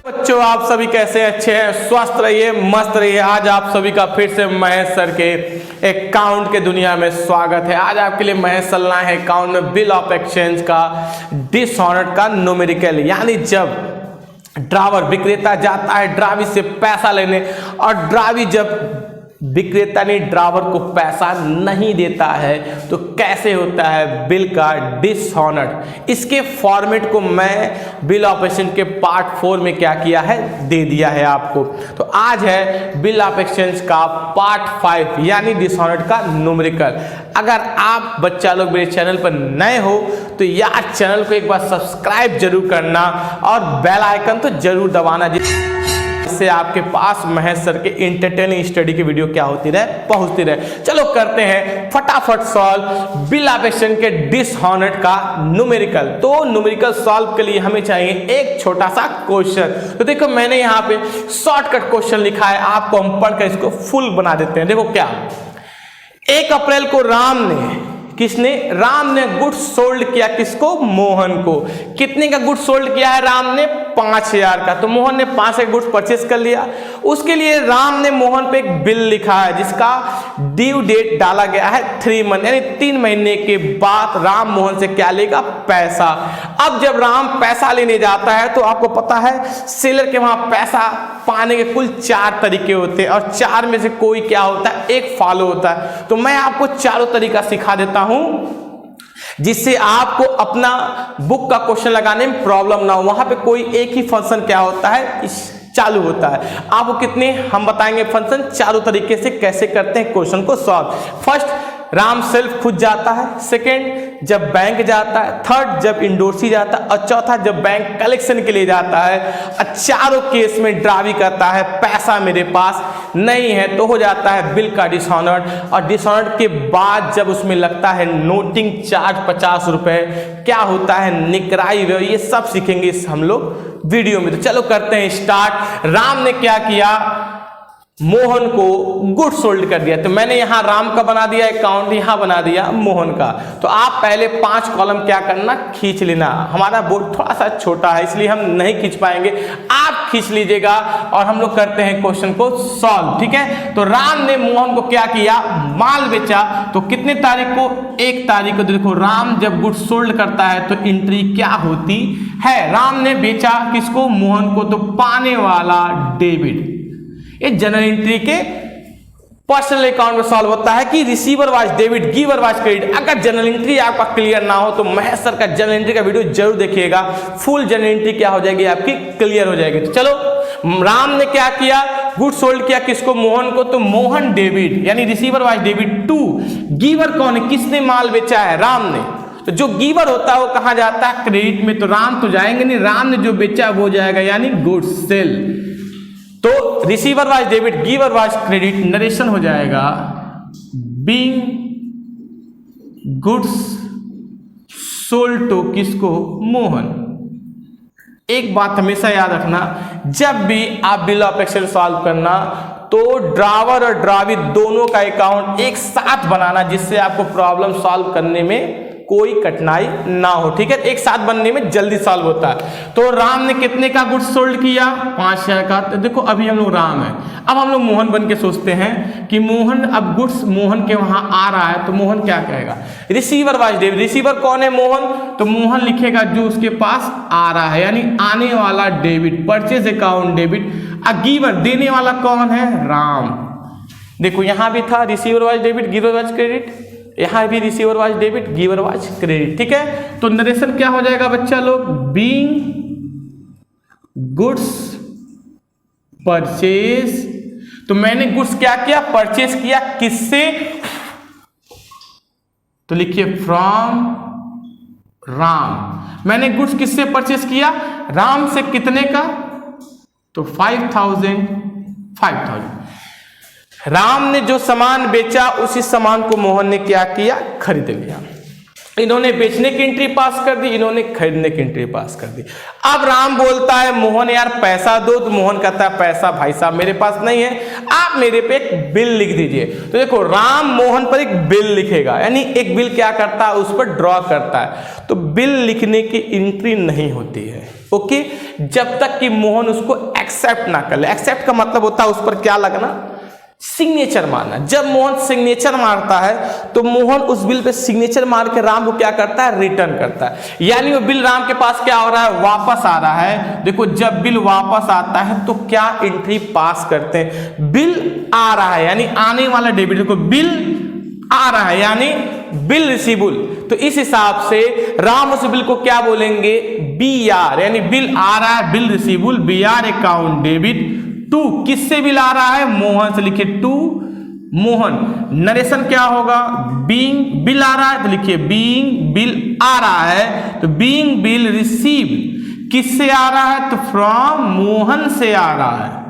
बच्चों, आप सभी कैसे अच्छे हैं? स्वस्थ रहिए, मस्त रहिए। आज आप सभी का फिर से महेश सर के अकाउंट के दुनिया में स्वागत है। आज आपके लिए महेश सर लाए हैं अकाउंट में बिल ऑफ एक्सचेंज का डिसऑनर्ड का न्यूमेरिकल, यानी जब ड्रावर विक्रेता जाता है ड्रावी से पैसा लेने और ड्रावी जब विक्रेता ने ड्रावर को पैसा नहीं देता है तो कैसे होता है बिल का डिसऑनर्ड। इसके फॉर्मेट को मैं बिल ऑफ एक्सचेंज के पार्ट 4 में क्या किया है, दे दिया है आपको। तो आज है बिल ऑफ एक्सचेंज का पार्ट 5 यानी डिसऑनर्ड का न्यूमेरिकल। अगर आप बच्चा लोग मेरे चैनल पर नए हो तो यार चैनल को एक बार सब्सक्राइब जरूर करना और बेल आइकन तो जरूर दबाना, जिससे आपके पास महेश सर के एंटरटेनिंग स्टडी की वीडियो क्या होती रहे, पहुंचती रहे। चलो करते हैं फटाफट सॉल्व बिल ऑफ एक्सचेंज के डिसऑनर्ड का न्यूमेरिकल। तो न्यूमेरिकल सॉल्व के लिए हमें चाहिए एक छोटा सा क्वेश्चन। तो देखो मैंने यहाँ पे शॉर्टकट क्वेश्चन लिखा है, आपको हम पढ़कर इसको फुल बना देते हैं। देखो क्या, 1 अप्रैल को राम ने गुड्स सोल्ड किया किसको? मोहन को। कितने का गुड्स सोल्ड किया है राम ने? 5000 का। तो मोहन ने 5 का गुड्स परचेस कर लिया। उसके लिए राम ने मोहन पे एक बिल लिखा है जिसका ड्यू डेट डाला गया है 3 मंथ, यानी 3 महीने के बाद राम मोहन से क्या लेगा? पैसा। अब जब राम पैसा लेने जाता है तो आपको पता है सेलर के वहां पैसा पाने के कुल 4 तरीके होते हैं और 4 में से कोई क्या होता है? एक फॉलो होता है। तो मैं आपको चारों तरीका सिखा देता हूं जिससे आपको अपना बुक का क्वेश्चन लगाने में प्रॉब्लम ना हो। वहां पे कोई एक ही फंक्शन क्या होता है? चालू होता है। आपको कितने हम बताएंगे फंक्शन चारों तरीके से कैसे करते हैं क्वेश्चन को सॉल्व। फर्स्ट, राम सेल्फ खुद जाता है। सेकेंड, जब बैंक जाता है। थर्ड, जब इंडोर्सी जाता है। और चौथा, जब बैंक कलेक्शन के लिए जाता है। और चारों केस में ड्रावी करता है पैसा मेरे पास नहीं है तो हो जाता है बिल का डिसऑनर्ड। और डिसऑनर्ड के बाद जब उसमें लगता है नोटिंग चार्ज 50 रुपए, क्या होता है निकराई, ये सब सीखेंगे हम लोग वीडियो में। तो चलो करते हैं स्टार्ट। राम ने क्या किया? मोहन को गुड सोल्ड कर दिया। तो मैंने यहां राम का बना दिया अकाउंट, यहां बना दिया मोहन का। तो आप पहले 5 कॉलम क्या करना, खींच लेना। हमारा बोर्ड थोड़ा सा छोटा है इसलिए हम नहीं खींच पाएंगे, आप खींच लीजिएगा और हम लोग करते हैं क्वेश्चन को सॉल्व। ठीक है, तो राम ने मोहन को क्या किया? माल बेचा। तो कितने तारीख को? 1 तारीख को। देखो राम जब गुड सोल्ड करता है तो एंट्री क्या होती है? राम ने बेचा किसको? मोहन को। तो पाने वाला डेबिट। ये जनरल एंट्री के पर्सनल अकाउंट में सॉल्व होता है कि receiver was debit, giver was credit. अगर जनरल एंट्री आपका क्लियर ना हो तो महेश सर का जनरल एंट्री का वीडियो जरूर देखिएगा, फुल जनरल एंट्री क्या हो जाएगी आपकी, क्लियर हो जाएगी। तो चलो, राम ने क्या किया? गुड सोल्ड किया किसको? मोहन को। तो मोहन डेबिट यानी receiver was debit to. Giver कौन है? किसने माल बेचा है? राम ने। तो जो गिवर होता है वो कहां जाता है? क्रेडिट में। तो राम तो जाएंगे नहीं, राम ने जो बेचा वो जाएगा यानी गुड सेल। तो receiver was debit, giver was credit, narration हो जाएगा बीइंग गुड्स सोल्ड टू किसको? मोहन। एक बात हमेशा याद रखना, जब भी आप बिल ऑफ एक्सचेंज सॉल्व करना तो ड्रावर और ड्रावी दोनों का अकाउंट एक साथ बनाना, जिससे आपको प्रॉब्लम सॉल्व करने में कोई कठिनाई ना हो। ठीक है, एक साथ बनने में जल्दी सॉल्व होता है। तो राम ने कितने का गुड्स सोल्ड किया? 5000 का। तो देखो अभी हम लोग राम है, अब हम लोग मोहन बन के सोचते हैं कि मोहन, अब गुड्स मोहन के वहां आ रहा है तो मोहन क्या कहेगा? Receiver was debit. रिसीवर कौन है? मोहन। तो मोहन लिखेगा जो उसके पास आ रहा है यानी आने वाला डेबिट, परचेज अकाउंट डेबिट। अब गिवर देने वाला कौन है? राम। देखो यहां भी था receiver was debit, giver was credit, यहां भी receiver was debit, giver was credit. ठीक है, तो नरेशन क्या हो जाएगा बच्चा लोग? Being goods purchase. तो मैंने गुड्स क्या किया? परचेज किया। किससे? तो लिखिए फ्रॉम राम। मैंने गुड्स किससे परचेज किया? राम से। कितने का? तो 5000। राम ने जो सामान बेचा उसी सामान को मोहन ने क्या किया? खरीद लिया। इन्होंने बेचने की एंट्री पास कर दी, इन्होंने खरीदने की एंट्री पास कर दी। अब राम बोलता है मोहन यार पैसा दो, तो मोहन कहता है पैसा भाई साहब मेरे पास नहीं है, आप मेरे पे एक बिल लिख दीजिए। तो देखो राम मोहन पर एक बिल लिखेगा, यानी एक बिल क्या करता है, उस पर ड्रॉ करता है। तो बिल लिखने की एंट्री नहीं होती है, ओके, जब तक कि मोहन उसको एक्सेप्ट ना कर ले। एक्सेप्ट का मतलब होता है उस पर क्या लगना, सिग्नेचर मारना। जब मोहन सिग्नेचर मारता है तो मोहन उस बिल पे सिग्नेचर मार के राम को क्या करता है, रिटर्न करता है। यानी वो बिल राम के पास क्या हो रहा है, वापस आ रहा है। देखो जब बिल वापस आता है तो क्या एंट्री पास करते हैं, बिल आ रहा है यानी आने वाला डेबिट, देखो बिल आ रहा है यानी बिल रिसीवेबल। तो इस हिसाब से राम उस बिल को क्या बोलेंगे, BR, यानी बिल आ रहा है bill receivable, BR account debit to, किससे बिल आ रहा है, मोहन से, लिखिए टू मोहन। नरेशन क्या होगा, बीइंग बिल आ रहा है तो लिखिए बीइंग बिल आ रहा है, तो बीइंग बिल रिसीव किससे आ रहा है, तो फ्रॉम मोहन से आ रहा है।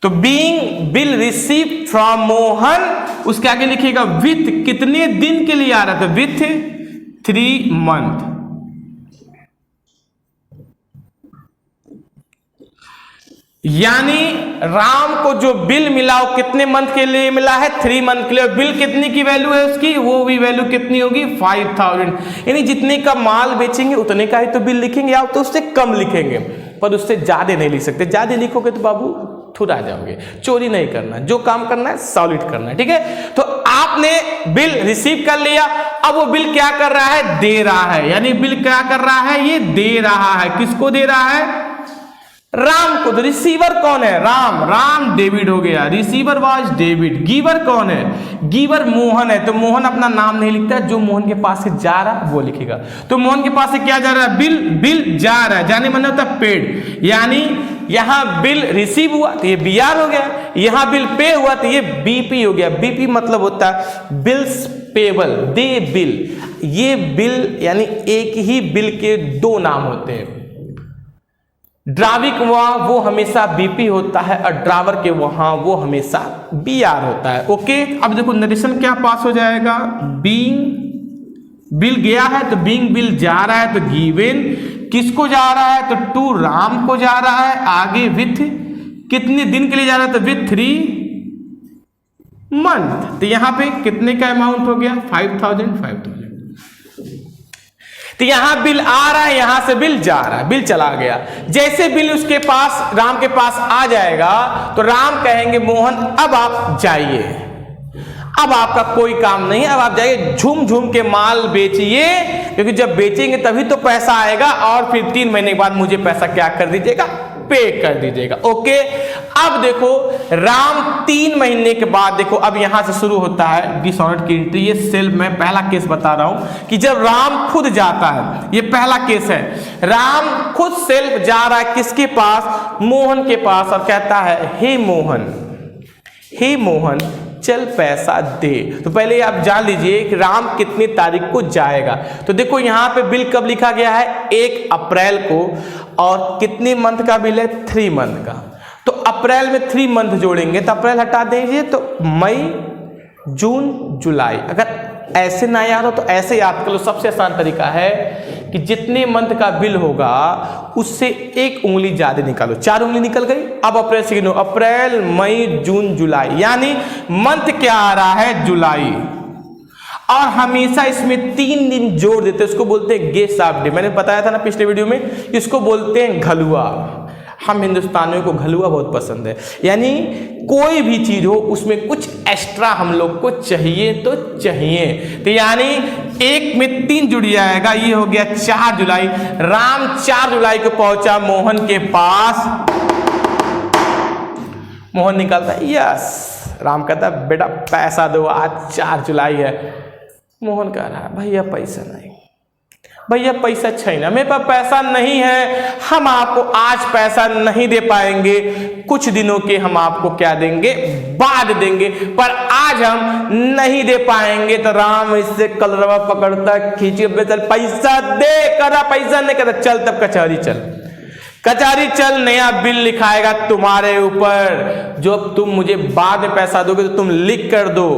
तो being bill receive from Mohan, उसके आगे लिखिएगा विथ कितने दिन के लिए आ रहा है, तो विथ 3 मंथ। यानी राम को जो बिल मिला वो कितने मंथ के लिए मिला है, 3 मंथ के लिए। बिल कितनी की वैल्यू है उसकी, वो भी वैल्यू कितनी होगी, 5000। यानी जितने का माल बेचेंगे उतने का ही तो बिल लिखेंगे, आप तो उससे कम लिखेंगे, पर उससे ज्यादा नहीं लिख सकते। ज्यादा लिखोगे तो बाबू थुरा जाओगे। चोरी नहीं करना, जो काम करना है सॉलिड करना है, ठीक है। तो आपने बिल रिसीव कर लिया, अब वो बिल क्या कर रहा है, दे रहा है। यानी बिल क्या कर रहा है, ये दे रहा है। किसको दे रहा है, राम को। तो रिसीवर कौन है, राम, राम डेबिट हो गया, रिसीवर वाज डेबिट। गिवर कौन है, गिवर मोहन है। तो मोहन अपना नाम नहीं लिखता, जो मोहन के पास से जा रहा है वो लिखेगा। तो मोहन के पास से क्या जा रहा है, बिल, बिल जा रहा है, जाने मतलब होता है पेड। यानी यहां बिल रिसीव हुआ तो ये BR हो गया, यहां बिल पे हुआ तो ये BP हो गया। BP मतलब होता है बिल्स पेबल, दे बिल। ये बिल यानी एक ही बिल के 2 नाम होते हैं। ड्राविक वहां वो हमेशा BP होता है और ड्रावर के वहां वो हमेशा BR होता है, ओके। अब देखो नरेशन क्या पास हो जाएगा, बीइंग बिल गया है तो बीइंग बिल जा रहा है, तो गिवन किसको जा रहा है, तो टू राम को जा रहा है। आगे विथ कितने दिन के लिए जा रहा है, तो विथ 3 मंथ। तो यहां पे कितने का अमाउंट हो गया, 5000। तो यहां बिल आ रहा है, यहां से बिल जा रहा है, बिल चला गया। जैसे बिल उसके पास, राम के पास आ जाएगा तो राम कहेंगे मोहन अब आप जाइए, अब आपका कोई काम नहीं, अब आप जाइए झूम झूम के माल बेचिए, क्योंकि जब बेचेंगे तभी तो पैसा आएगा, और फिर 3 महीने के बाद मुझे पैसा क्या कर दीजिएगा, पे कर दीजिएगा, ओके। अब देखो राम 3 महीने के बाद, देखो अब यहां से शुरू होता है डिसऑर्डर की एंट्री। ये सेल्फ, मैं पहला केस बता रहा हूं कि जब राम खुद जाता है, ये पहला केस है। राम खुद सेल्फ जा रहा है किसके पास, मोहन के पास, और कहता है हे मोहन, हे मोहन चल पैसा दे। तो पहले आप जान लीजिए कि राम कितनी तारीख को जाएगा। तो देखो यहाँ पे बिल कब लिखा गया है, 1 अप्रैल को, और कितने मंथ का बिल है, 3 मंथ का। तो अप्रैल में 3 मंथ जोड़ेंगे तो अप्रैल हटा दीजिए, तो मई, जून, जुलाई। अगर ऐसे ना याद हो तो ऐसे याद कर लो। सबसे आसान तरीका है कि जितने मंथ का बिल होगा उससे 1 उंगली ज्यादा निकालो। 4 उंगली निकल गई। अब अप्रैल से गिनो, अप्रैल, मई, जून, जुलाई, यानी मंथ क्या आ रहा है, जुलाई। और हमेशा इसमें 3 दिन जोड़ देते हैं, उसको बोलते हैं गेस ऑफ डे। मैंने बताया था ना पिछले वीडियो में, इसको बोलते हैं घलुआ। हम हिंदुस्तानियों को घलुआ बहुत पसंद है, यानी कोई भी चीज हो उसमें कुछ एक्स्ट्रा हम लोग को चाहिए तो चाहिए। तो यानी 1 में 3 जुड़ जाएगा, ये हो गया 4 जुलाई। राम 4 जुलाई को पहुंचा मोहन के पास। मोहन निकलता है, यस। राम कहता है बेटा पैसा दो, आज 4 जुलाई है। मोहन कह रहा है भैया पैसा नहीं, भैया पैसा चाहिए, मेरे पास पैसा नहीं है, हम आपको आज पैसा नहीं दे पाएंगे, कुछ दिनों के हम आपको क्या देंगे, बाद देंगे, पर आज हम नहीं दे पाएंगे। तो राम इससे कलरवा पकड़ता, खींचे, चल पैसा दे, करा पैसा नहीं करा, चल तब कचहरी चल, कचहरी चल, नया बिल लिखाएगा तुम्हारे ऊपर, जो तुम मुझे बाद में पैसा दोगे तो तुम लिख कर दो।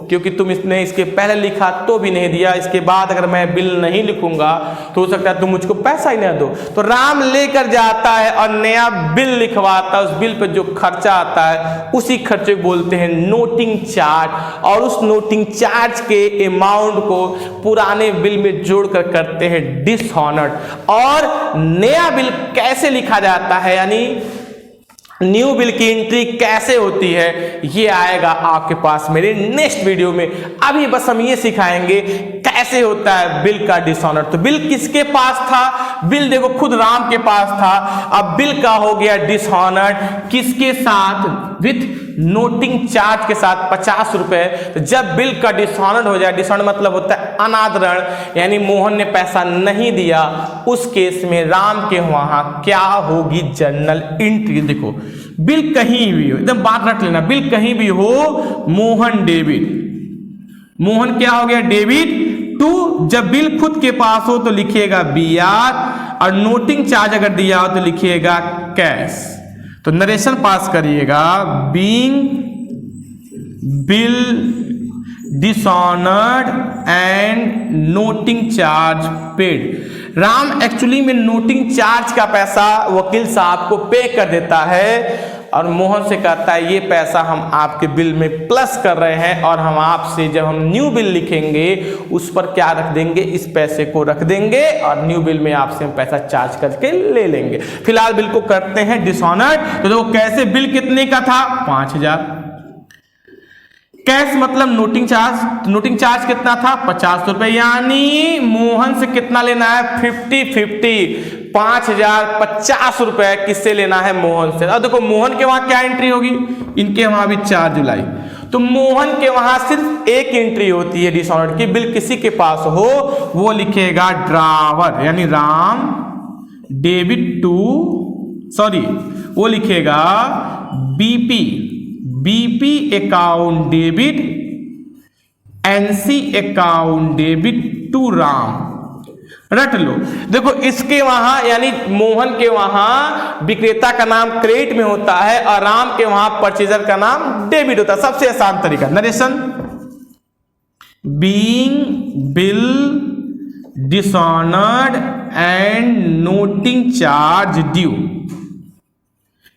क्योंकि तुम इसने इसके पहले लिखा तो भी नहीं दिया, इसके बाद अगर मैं बिल नहीं लिखूंगा तो हो सकता है तुम मुझको पैसा ही ना दो। तो राम लेकर जाता है और नया बिल लिखवाता है, उस बिल पर जो खर्चा आता है उसी खर्चे को बोलते हैं नोटिंग चार्ज, और उस नोटिंग चार्ज के अमाउंट को पुराने बिल में जोड़कर करते हैं डिसऑनर्ड। और नया बिल कैसे लिखा जाता है, यानी न्यू बिल की एंट्री कैसे होती है, ये आएगा आपके पास मेरे नेक्स्ट वीडियो में। अभी बस हम ये सिखाएंगे कैसे होता है बिल का डिसऑनर। तो बिल किसके पास था, बिल देखो खुद राम के पास था, अब बिल का हो गया डिसऑनर्ड किसके साथ, विथ नोटिंग चार्ज के साथ 50 रुपए। तो जब बिल का डिसऑनर्ड हो जाए, डिसऑनर्ड मतलब होता है अनादरण, यानी मोहन ने पैसा नहीं दिया, उस केस में राम के वहां क्या होगी जर्नल एंट्री। देखो बिल कहीं भी हो, एकदम बात रख लेना, बिल कहीं भी हो, मोहन डेबिट, मोहन क्या हो गया डेबिट टू, जब बिल खुद के पास हो तो लिखिएगा BR, और नोटिंग चार्ज अगर दिया हो तो लिखिएगा कैश। तो नरेशन पास करिएगा, being bill dishonoured and noting charge paid. Ram actually में नोटिंग चार्ज का पैसा वकील साहब को पे कर देता है और मोहन से कहता है ये पैसा हम आपके बिल में प्लस कर रहे हैं, और हम आपसे जब हम न्यू बिल लिखेंगे उस पर क्या रख देंगे, इस पैसे को रख देंगे और न्यू बिल में आपसे हम पैसा चार्ज करके ले लेंगे। फिलहाल बिल को करते हैं डिसऑनर्ड। तो देखो कैसे, बिल कितने का था 5000, कैश मतलब नोटिंग चार्ज, नोटिंग चार्ज कितना था 50 रुपए, यानी मोहन से कितना लेना है 50-50, 5050 रुपए किससे लेना है, मोहन से। अब देखो मोहन के वहां क्या एंट्री होगी, इनके वहां भी 4 जुलाई, तो मोहन के वहां सिर्फ एक एंट्री होती है डिसऑनर्ड की, बिल किसी के पास हो वो लिखेगा ड्रावर, यानी राम डेबिट टू, सॉरी वो लिखेगा BP account debit, NC account debit to Ram, रट लो। देखो इसके वहां यानी मोहन के वहां विक्रेता का नाम क्रेडिट में होता है और राम के वहां परचेजर का नाम डेबिट होता है। सबसे आसान तरीका narration, being bill dishonoured and noting charge due,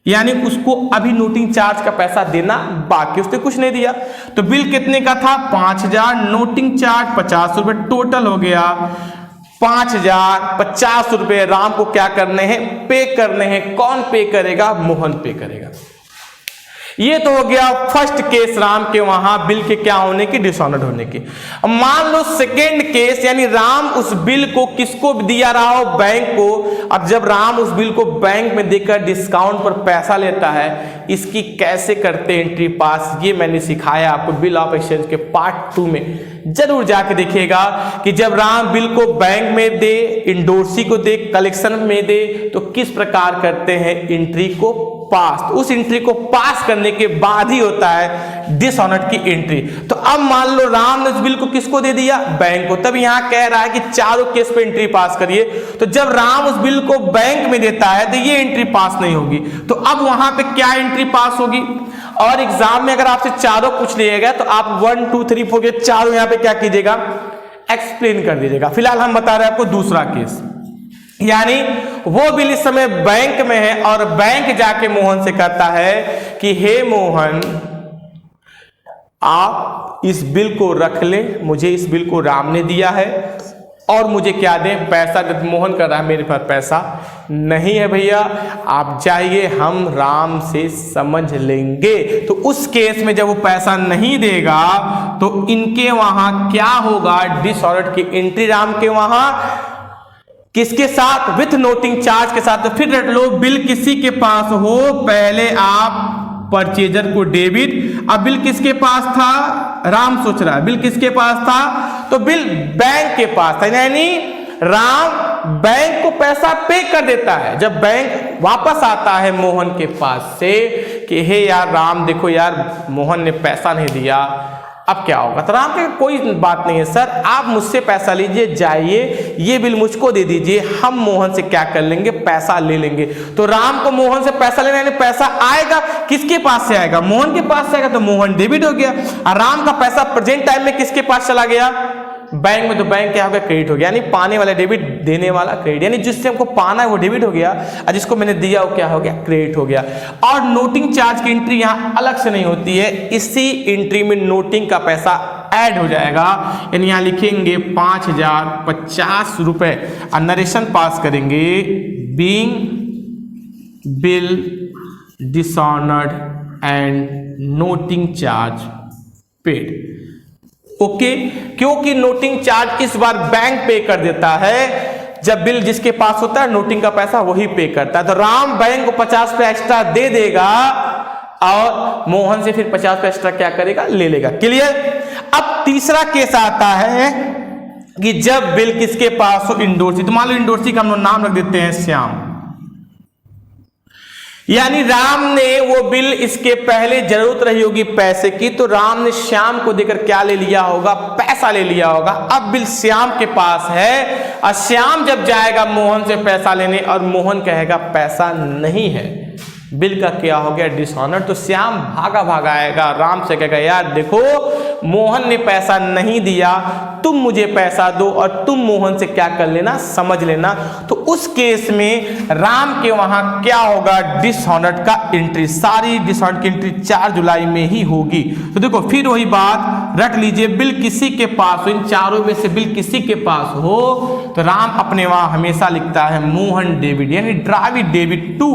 यानी उसको अभी नोटिंग चार्ज का पैसा देना बाकी, उसने कुछ नहीं दिया। तो बिल कितने का था 5000, नोटिंग चार्ज 50 रुपए, टोटल हो गया 5050 रुपए। राम को क्या करने हैं, पे करने हैं। कौन पे करेगा, मोहन पे करेगा। ये तो हो गया फर्स्ट केस राम के वहां बिल के क्या होने की, डिसऑनर्ड होने की। अब मान लो सेकेंड केस, यानी राम उस बिल को किसको दिया रहा हो, बैंक को। अब जब राम उस बिल को बैंक में देकर डिस्काउंट पर पैसा लेता है, इसकी कैसे करते एंट्री पास, ये मैंने सिखाया आपको बिल ऑफ एक्सचेंज के पार्ट 2 में, जरूर जाके देखिएगा कि जब राम बिल को बैंक में दे, इंडोर्सी को दे, कलेक्शन में दे, तो किस प्रकार करते हैं एंट्री को पास। उस एंट्री को पास करने के बाद ही होता है डिसऑनर्ड की एंट्री। तो अब मान लो राम ने उस बिल को किसको दे दिया, बैंक को। तब यहां कह रहा है कि चारों केस पे एंट्री पास करिए। तो जब राम उस बिल को बैंक में देता है तो ये एंट्री पास नहीं होगी। तो अब वहां पे क्या एंट्री पास होगी, और एग्जाम में अगर आपसे चारों पूछ लिएगा तो आप 1 2 3 4 के चारों यहां पे क्या कीजिएगा, एक्सप्लेन कर दीजिएगा। फिलहाल हम बता रहे हैं आपको दूसरा केस, यानी वो बिल इस समय बैंक में है और बैंक जाके मोहन से कहता है कि हे मोहन, आप इस बिल को रख ले, मुझे इस बिल को राम ने दिया है और मुझे क्या दें, पैसा दे। मोहन कर रहा है मेरे पास पैसा नहीं है भैया, आप जाइए, हम राम से समझ लेंगे। तो उस केस में जब वो पैसा नहीं देगा तो इनके वहां क्या होगा, डिसऑनर्ड की एंट्री राम के वहां किसके साथ, विथ नोटिंग चार्ज के साथ। तो फिर रट लो, बिल किसी के पास हो, पहले आप परचेजर को डेबिट। अब बिल किसके पास था, राम सोच रहा है बिल किसके पास था, तो बिल बैंक के पास था, यानी राम बैंक को पैसा पे कर देता है। जब बैंक वापस आता है मोहन के पास से कि हे यार राम, देखो यार मोहन ने पैसा नहीं दिया, अब क्या होगा? तो राम कहेगा कोई बात नहीं है सर, आप मुझसे पैसा लीजिए, जाइए, ये बिल मुझको दे दीजिए, हम मोहन से क्या कर लेंगे, पैसा ले लेंगे। तो राम को मोहन से पैसा लेना, यानी पैसा आएगा किसके पास से आएगा? मोहन के पास से आएगा, तो मोहन डेबिट हो गया। और राम का पैसा प्रेजेंट टाइम में किसके पास चला गया? बैंक में। तो बैंक क्या हो गया? क्रेडिट हो गया, यानी पाने वाला डेबिट, देने वाला क्रेडिट, यानी जिससे हमको पाना है वो डेबिट हो गया और जिसको मैंने दिया वो क्या हो गया? क्रेडिट हो गया। और नोटिंग चार्ज की एंट्री यहाँ अलग से नहीं होती है, इसी एंट्री में नोटिंग का पैसा ऐड हो जाएगा, यानी यहाँ लिखेंगे 5050 रुपए और नरेशन पास करेंगे being bill dishonoured and noting charge paid. Okay, क्योंकि नोटिंग चार्ज इस बार बैंक पे कर देता है, जब बिल जिसके पास होता है नोटिंग का पैसा वही पे करता है। तो राम बैंक को 50 पे एक्स्ट्रा दे देगा और मोहन से फिर 50 पे एक्स्ट्रा क्या करेगा? ले लेगा। क्लियर? अब तीसरा केस आता है कि जब बिल किसके पास हो? इंडोर्सी। तो मान लो इंडोर्सी का हम लोग नाम रख देते हैं श्याम, यानी राम ने वो बिल, इसके पहले जरूरत रही होगी पैसे की, तो राम ने श्याम को देकर क्या ले लिया होगा? पैसा ले लिया होगा। अब बिल श्याम के पास है और श्याम जब जाएगा मोहन से पैसा लेने और मोहन कहेगा पैसा नहीं है, बिल का क्या हो गया? डिसऑनर। तो श्याम भागा भागा आएगा, राम से कहेगा यार देखो मोहन ने पैसा नहीं दिया, तुम मुझे पैसा दो और तुम मोहन से क्या कर लेना? समझ लेना। तो उस केस में राम के वहां क्या होगा? डिसऑनर्ड का एंट्री, सारी डिसऑनर्ड की एंट्री 4 जुलाई में ही होगी। तो देखो फिर वही बात रख लीजिए, बिल किसी के पास हो, इन चारों में से बिल किसी के पास हो तो राम अपने वहां हमेशा लिखता है मोहन डेबिट, यानी ड्राइव डेबिट टू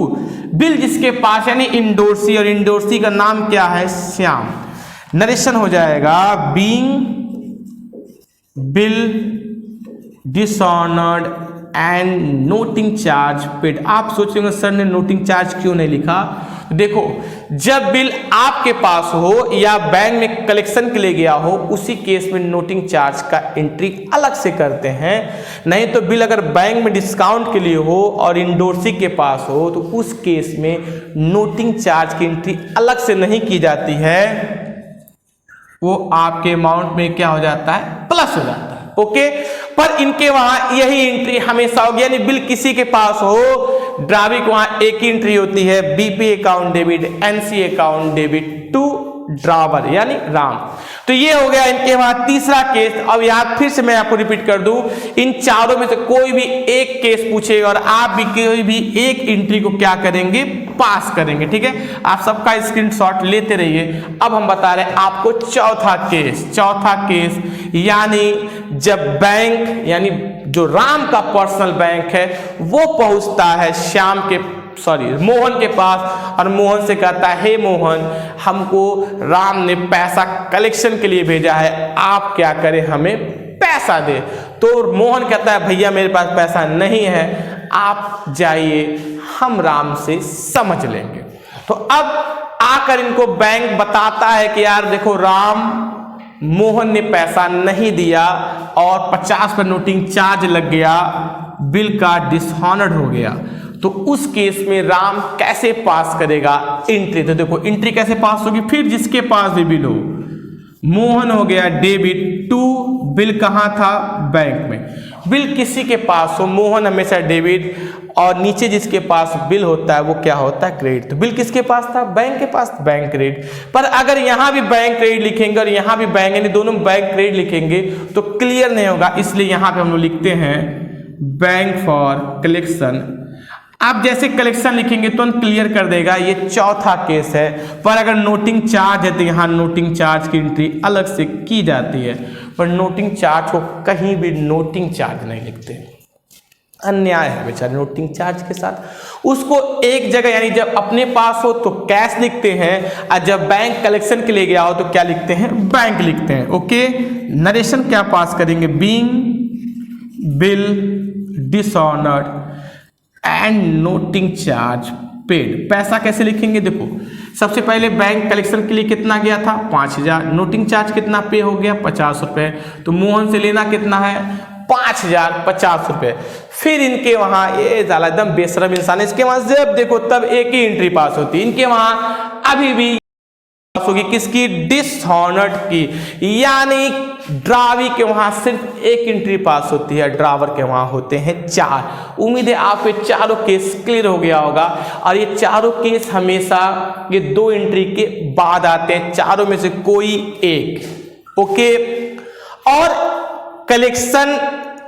बिल जिसके पास, यानी इंडोर्सी, और इंडोर्सी का नाम क्या है? श्याम। नरेशन हो जाएगा being bill dishonoured and noting charge paid. आप सोचेंगे सर ने नोटिंग चार्ज क्यों नहीं लिखा? देखो जब बिल आपके पास हो या बैंक में कलेक्शन के लिए गया हो, उसी केस में नोटिंग चार्ज का एंट्री अलग से करते हैं। नहीं तो बिल अगर बैंक में डिस्काउंट के लिए हो और इंडोर्सी के पास हो तो उस केस में नोटिंग चार्ज की एंट्री अलग से नहीं की जाती है, वो आपके अमाउंट में क्या हो जाता है? प्लस हो जाता है। ओके, पर इनके वहां यही एंट्री हमेशा होगी, यानी बिल किसी के पास हो, ड्रावी को वहां एक ही एंट्री होती है, BP account debit, NC account debit to drawer यानी राम। तो ये हो गया इनके वहां तीसरा केस। अब यार फिर से मैं आपको रिपीट कर दूं, इन चारों में से कोई भी एक केस पूछेगा और आप भी कोई भी एक एंट्री को क्या करेंगे? पास करेंगे। ठीक है, आप सबका स्क्रीनशॉट लेते रहिए। अब हम बता रहे हैं आपको चौथा केस, यानी जब बैंक, यानी जो राम का पर्सनल बैंक है वो पहुंचता है मोहन के पास और मोहन से कहता है हे मोहन, हमको राम ने पैसा कलेक्शन के लिए भेजा है, आप क्या करें? हमें पैसा दे। तो मोहन कहता है भैया मेरे पास पैसा नहीं है, आप जाइए, हम राम से समझ लेंगे। तो अब आकर इनको बैंक बताता है कि यार देखो राम, मोहन ने पैसा नहीं दिया और 50 पर नोटिंग चार्ज लग गया, बिल का डिसऑनर्ड हो गया। तो उस केस में राम कैसे पास करेगा एंट्री? तो देखो एंट्री कैसे पास होगी? फिर जिसके पास भी बिल हो, मोहन हो गया डेबिट टू, बिल कहाँ था? बैंक में। बिल किसी के पास हो, मोहन हमेशा डेबिट, और नीचे जिसके पास बिल होता है वो क्या होता है? क्रेडिट। तो बिल किसके पास था? बैंक के पास, बैंक क्रेडिट। पर अगर यहां भी बैंक क्रेडिट लिखेंगे और यहां भी बैंक, यानी दोनों बैंक क्रेडिट लिखेंगे तो क्लियर नहीं होगा, इसलिए यहां पे हम लोग लिखते हैं बैंक फॉर कलेक्शन। आप जैसे कलेक्शन लिखेंगे तो क्लियर कर देगा, ये चौथा केस है। पर अगर नोटिंग चार्ज है तो यहाँ नोटिंग चार्ज की एंट्री अलग से की जाती है, पर नोटिंग चार्ज को कहीं भी नोटिंग चार्ज नहीं लिखते, अन्याय है बेचारे नोटिंग चार्ज के साथ। उसको एक जगह, यानी जब अपने पास हो तो कैश लिखते हैं और जब बैंक कलेक्शन के लिए गया हो तो क्या लिखते हैं? बैंक लिखते हैं। ओके, नरेशन क्या पास करेंगे? Being bill dishonoured and noting charge paid. पैसा कैसे लिखेंगे? देखो सबसे पहले बैंक कलेक्शन के लिए कितना गया था? 5000। नोटिंग चार्ज कितना पे हो गया? 50 रुपए। तो मोहन से लेना कितना है? 5050 रुपए। फिर इनके वहां, ये ज्यादा एकदम बेशरम इंसान है, इसके वहां जब देखो तब एक ही एंट्री पास होती है, इनके वहां अभी भी पास होगी, किसकी, डिसऑनर्ड की। यानी ड्रावी के वहां सिर्फ एक एंट्री पास होती है, ड्रावर के वहां होते हैं 4। उम्मीद है आपको चारों केस क्लियर हो गया होगा। और ये चारों केस हमेशा ये 2 एंट्री के बाद आते हैं, चारों में से कोई एक। ओके, और कलेक्शन,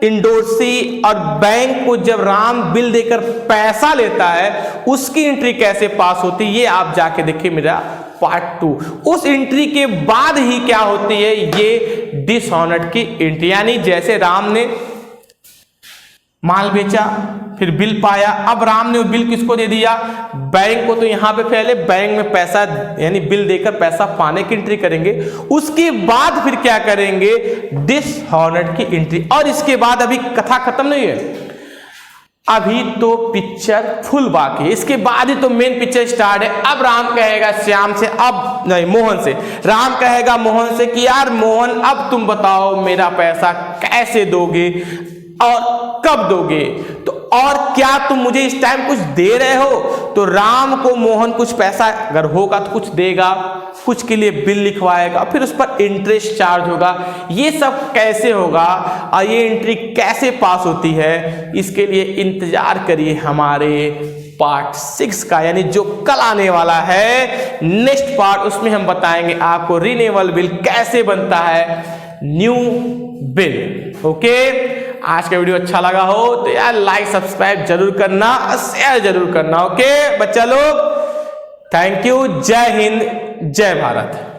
इंडोर्सी और बैंक को जब राम बिल देकर पैसा लेता है उसकी एंट्री कैसे पास होती है, ये आप जाके देखिए मेरा पार्ट 2। उस एंट्री के बाद ही क्या होती है, ये डिसऑनर्ड की एंट्री। यानी जैसे राम ने माल बेचा, फिर बिल पाया, अब राम ने वो बिल किसको दे दिया, बैंक को। तो यहां पे पहले बैंक में पैसा यानी बिल देकर पैसा पाने की एंट्री करेंगे, उसके बाद फिर क्या करेंगे, डिसऑनर्ड की एंट्री। और इसके बाद अभी कथा खत्म नहीं है, अभी तो पिक्चर फुल बाकी है, इसके बाद ही तो मेन पिक्चर स्टार्ट है। अब राम कहेगा श्याम से, अब नहीं मोहन से, राम कहेगा मोहन से कि यार मोहन अब तुम बताओ मेरा पैसा कैसे दोगे और कब दोगे, तो और क्या तुम मुझे इस टाइम कुछ दे रहे हो। तो राम को मोहन कुछ पैसा अगर होगा तो कुछ देगा, कुछ के लिए बिल लिखवाएगा, फिर उस पर इंटरेस्ट चार्ज होगा। ये सब कैसे होगा और ये एंट्री कैसे पास होती है, इसके लिए इंतजार करिए हमारे पार्ट 6 का, यानी जो कल आने वाला है नेक्स्ट पार्ट। उसमें हम बताएंगे आपको रिन्यूएबल बिल कैसे बनता है, न्यू बिल। ओके, आज का वीडियो अच्छा लगा हो तो यार लाइक सब्सक्राइब जरूर करना और शेयर जरूर करना। ओके बच्चा लोग, थैंक यू, जय हिंद, जय भारत।